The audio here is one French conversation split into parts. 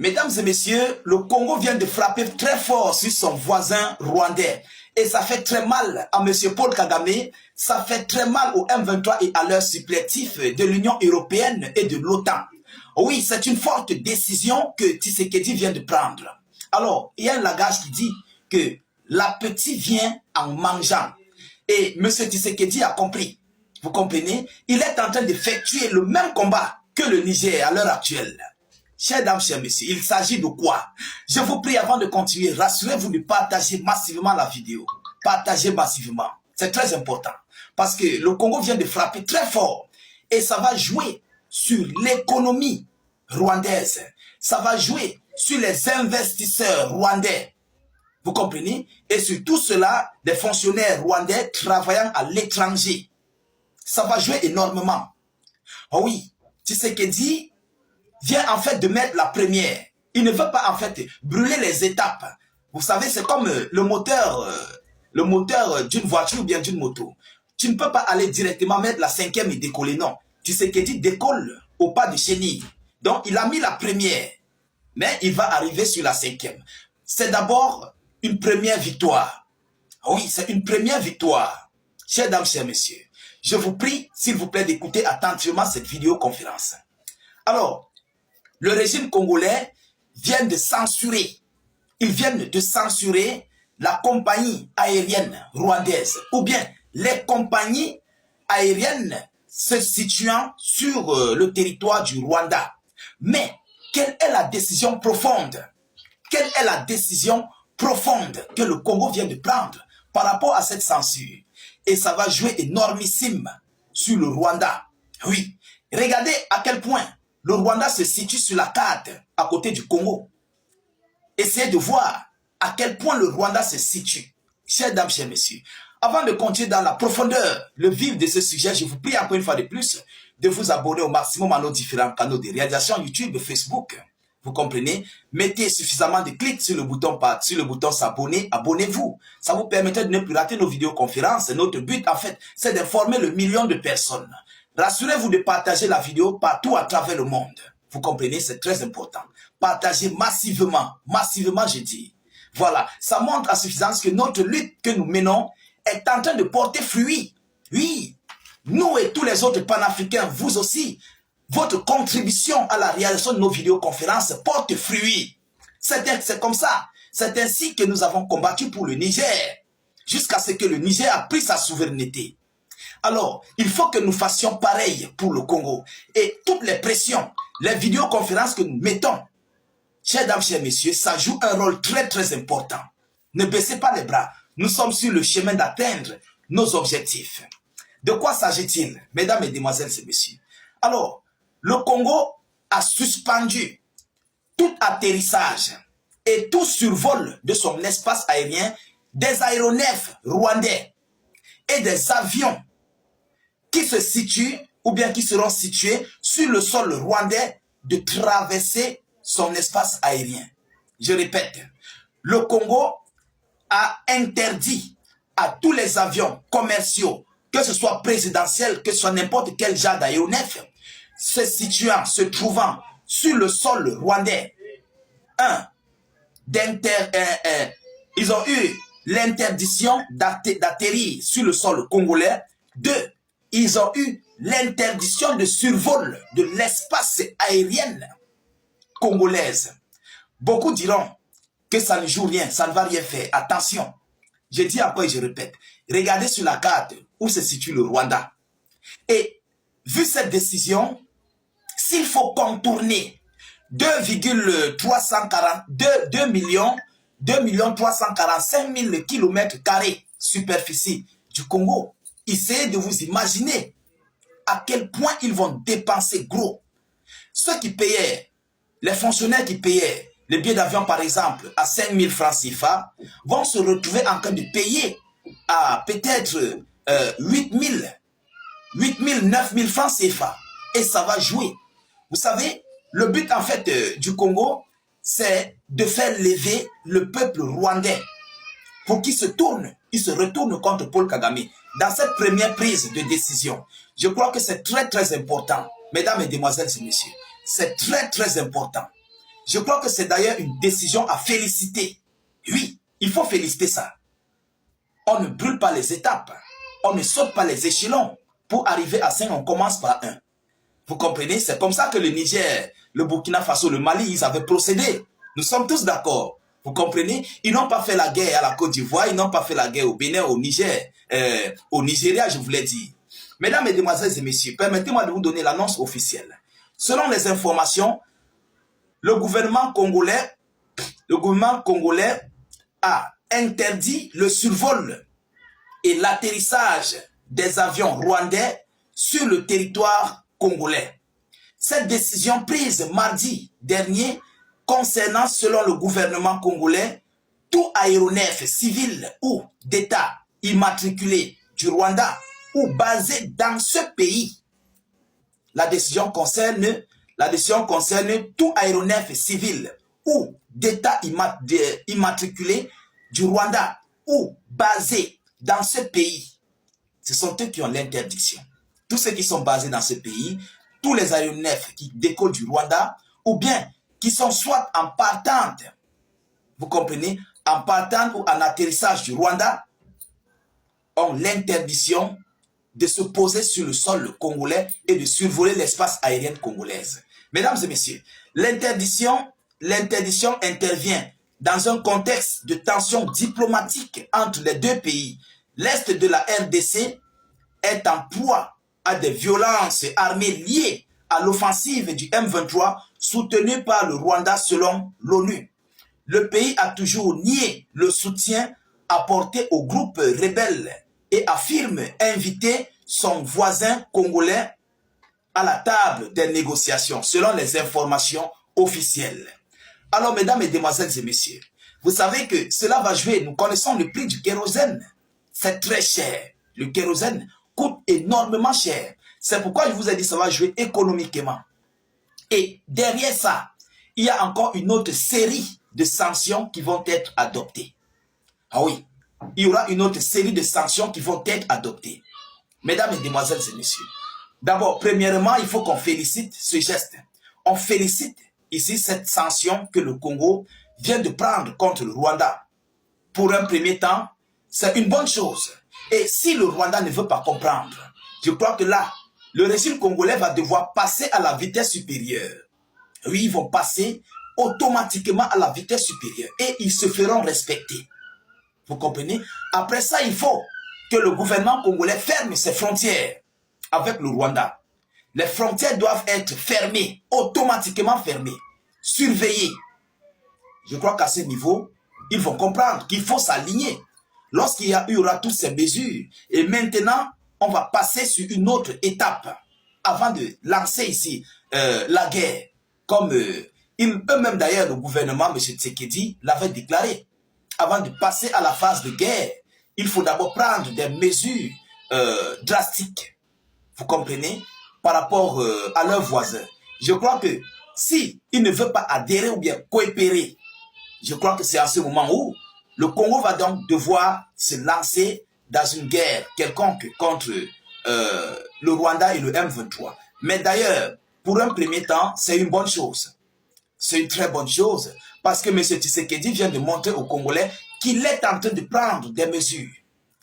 Mesdames et messieurs, le Congo vient de frapper très fort sur son voisin rwandais. Et ça fait très mal à M. Paul Kagame, ça fait très mal au M23 et à leurs supplétifs de l'Union européenne et de l'OTAN. Oui, c'est une forte décision que Tshisekedi vient de prendre. Alors, il y a un langage qui dit que l'appétit vient en mangeant. Et M. Tshisekedi a compris. Vous comprenez? Il est en train d'effectuer le même combat que le Niger à l'heure actuelle. Chers dames, chers messieurs, il s'agit de quoi? Je vous prie avant de continuer, rassurez-vous de partager massivement la vidéo. Partagez massivement. C'est très important. Parce que le Congo vient de frapper très fort. Et ça va jouer sur l'économie rwandaise. Ça va jouer sur les investisseurs rwandais. Vous comprenez? Et sur tout cela, des fonctionnaires rwandais travaillant à l'étranger. Ça va jouer énormément. Oh oui, Tshisekedi vient en fait de mettre la première. Il ne veut pas en fait brûler les étapes. Vous savez, c'est comme le moteur d'une voiture ou bien d'une moto. Tu ne peux pas aller directement mettre la cinquième et décoller, non. Tshisekedi décolle au pas de chenille. Donc, il a mis la première, mais il va arriver sur la cinquième. C'est d'abord une première victoire. Oui, c'est une première victoire. Chers dames, chers messieurs, je vous prie, s'il vous plaît, d'écouter attentivement cette vidéoconférence. Alors, le régime congolais vient de censurer, ils viennent de censurer la compagnie aérienne rwandaise, ou bien les compagnies aériennes se situant sur le territoire du Rwanda. Mais, quelle est la décision profonde? Quelle est la décision profonde que le Congo vient de prendre par rapport à cette censure? Et ça va jouer énormissime sur le Rwanda. Oui, regardez à quel point le Rwanda se situe sur la carte à côté du Congo. Essayez de voir à quel point le Rwanda se situe. Chers dames, chers messieurs, avant de continuer dans la profondeur, le vif de ce sujet, je vous prie encore une fois de plus de vous abonner au maximum à nos différents canaux de réalisation YouTube et Facebook. Vous comprenez? Mettez suffisamment de clics sur le bouton s'abonner, abonnez-vous. Ça vous permettra de ne plus rater nos vidéoconférences. Notre but, en fait, c'est d'informer le million de personnes. Rassurez-vous de partager la vidéo partout à travers le monde. Vous comprenez, c'est très important. Partagez massivement, je dis. Voilà, ça montre à suffisance que notre lutte que nous menons est en train de porter fruit. Oui, nous et tous les autres panafricains, vous aussi, votre contribution à la réalisation de nos vidéoconférences porte fruit. C'est comme ça. C'est ainsi que nous avons combattu pour le Niger, jusqu'à ce que le Niger a pris sa souveraineté. Alors, il faut que nous fassions pareil pour le Congo. Et toutes les pressions, les vidéoconférences que nous mettons, chers dames, chers messieurs, ça joue un rôle très très important. Ne baissez pas les bras. Nous sommes sur le chemin d'atteindre nos objectifs. De quoi s'agit-il, mesdames, mesdemoiselles et messieurs? Alors, le Congo a suspendu tout atterrissage et tout survol de son espace aérien des aéronefs rwandais et des avions qui se situent ou bien qui seront situés sur le sol rwandais de traverser son espace aérien. Je répète, le Congo a interdit à tous les avions commerciaux, que ce soit présidentiel, que ce soit n'importe quel genre d'aéronef, se trouvant sur le sol rwandais. Ils ont eu l'interdiction d'atterrir sur le sol congolais. 2, ils ont eu l'interdiction de survol de l'espace aérien congolaise. Beaucoup diront que ça ne joue rien, ça ne va rien faire. Attention, je dis encore et je répète, regardez sur la carte où se situe le Rwanda. Et vu cette décision, s'il faut contourner 2 345 000 km² superficie du Congo, essayez de vous imaginer à quel point ils vont dépenser gros. Ceux qui payaient, les fonctionnaires qui payaient les billets d'avion par exemple à 5 000 francs CFA vont se retrouver en train de payer à peut-être 8 000, 9 000 francs CFA. Et ça va jouer. Vous savez, le but en fait du Congo, c'est de faire lever le peuple rwandais pour qu'il se retourne contre Paul Kagame. Dans cette première prise de décision, je crois que c'est très très important, mesdames, mesdemoiselles et messieurs, c'est très très important. Je crois que c'est d'ailleurs une décision à féliciter. Oui, il faut féliciter ça. On ne brûle pas les étapes. On ne saute pas les échelons. Pour arriver à 5, on commence par 1. Vous comprenez? C'est comme ça que le Niger, le Burkina Faso, le Mali, ils avaient procédé. Nous sommes tous d'accord. Vous comprenez? Ils n'ont pas fait la guerre à la Côte d'Ivoire, ils n'ont pas fait la guerre au Bénin, au Niger, au Nigeria, je voulais dire. Mesdames, Mesdemoiselles et Messieurs, permettez-moi de vous donner l'annonce officielle. Selon les informations, le gouvernement congolais a interdit le survol et l'atterrissage des avions rwandais sur le territoire congolais. Cette décision prise mardi dernier concernant, selon le gouvernement congolais, tout aéronef civil ou d'État immatriculé du Rwanda ou basé dans ce pays. La décision concerne tout aéronef civil ou d'État immatriculé du Rwanda ou basé dans ce pays. Ce sont eux qui ont l'interdiction. Tous ceux qui sont basés dans ce pays, tous les aéronefs qui décollent du Rwanda ou bien qui sont soit en partante, vous comprenez, en partante ou en atterrissage du Rwanda, ont l'interdiction de se poser sur le sol congolais et de survoler l'espace aérien congolais. Mesdames et messieurs, l'interdiction intervient dans un contexte de tension diplomatique entre les deux pays. L'Est de la RDC est en proie à des violences armées liées à l'offensive du M23 soutenue par le Rwanda selon l'ONU. Le pays a toujours nié le soutien apporté au groupe rebelle et affirme inviter son voisin congolais à la table des négociations, selon les informations officielles. Alors, mesdames, mesdemoiselles et messieurs, vous savez que cela va jouer. Nous connaissons le prix du kérosène. C'est très cher. Le kérosène coûte énormément cher. C'est pourquoi je vous ai dit que ça va jouer économiquement. Et derrière ça, il y a encore une autre série de sanctions qui vont être adoptées. Ah oui, il y aura une autre série de sanctions qui vont être adoptées. Mesdames, Mesdemoiselles et messieurs, d'abord, premièrement, il faut qu'on félicite ce geste. On félicite ici cette sanction que le Congo vient de prendre contre le Rwanda. Pour un premier temps, c'est une bonne chose. Et si le Rwanda ne veut pas comprendre, je crois que là, le régime congolais va devoir passer à la vitesse supérieure. Oui, ils vont passer automatiquement à la vitesse supérieure et ils se feront respecter. Vous comprenez? Après ça, il faut que le gouvernement congolais ferme ses frontières avec le Rwanda. Les frontières doivent être fermées, automatiquement fermées, surveillées. Je crois qu'à ce niveau, ils vont comprendre qu'il faut s'aligner. Lorsqu'il y aura toutes ces mesures, et maintenant, on va passer sur une autre étape avant de lancer ici la guerre. Comme eux-mêmes d'ailleurs, le gouvernement, M. Tshisekedi, l'avait déclaré. Avant de passer à la phase de guerre, il faut d'abord prendre des mesures drastiques. Vous comprenez? Par rapport à leurs voisins. Je crois que si ils ne veulent pas adhérer ou bien coopérer, je crois que c'est à ce moment où le Congo va donc devoir se lancer dans une guerre quelconque contre le Rwanda et le M23. Mais d'ailleurs, pour un premier temps, c'est une bonne chose. C'est une très bonne chose parce que M. Tshisekedi vient de montrer aux Congolais qu'il est en train de prendre des mesures,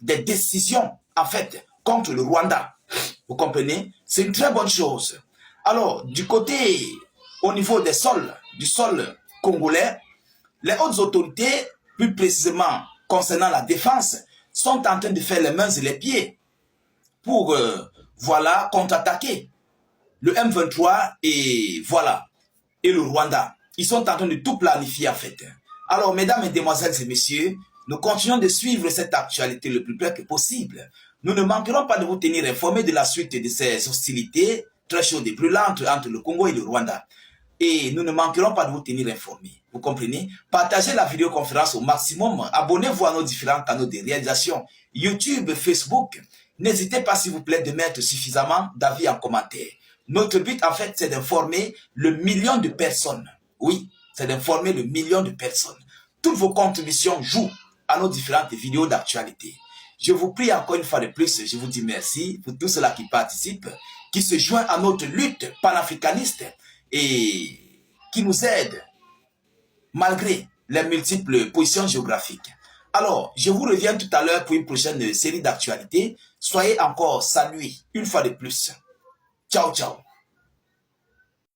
des décisions, en fait, contre le Rwanda. Vous comprenez? C'est une très bonne chose. Alors, du côté, au niveau des sols, du sol congolais, les hautes autorités, plus précisément concernant la défense, sont en train de faire les mains et les pieds pour, voilà, contre-attaquer le M23 et voilà, et le Rwanda. Ils sont en train de tout planifier en fait. Alors, mesdames, mesdemoiselles et messieurs, nous continuons de suivre cette actualité le plus près que possible. Nous ne manquerons pas de vous tenir informés de la suite de ces hostilités très chaudes et brûlantes entre le Congo et le Rwanda. Et nous ne manquerons pas de vous tenir informés. Vous comprenez? Partagez la vidéoconférence au maximum. Abonnez-vous à nos différents canaux de réalisation. YouTube, Facebook. N'hésitez pas, s'il vous plaît, de mettre suffisamment d'avis en commentaire. Notre but, en fait, c'est d'informer le million de personnes. Oui, c'est d'informer le million de personnes. Toutes vos contributions jouent à nos différentes vidéos d'actualité. Je vous prie encore une fois de plus, je vous dis merci pour tous ceux-là qui participent, qui se joignent à notre lutte panafricaniste et qui nous aident malgré les multiples positions géographiques. Alors, je vous reviens tout à l'heure pour une prochaine série d'actualités. Soyez encore salués une fois de plus. Ciao, ciao.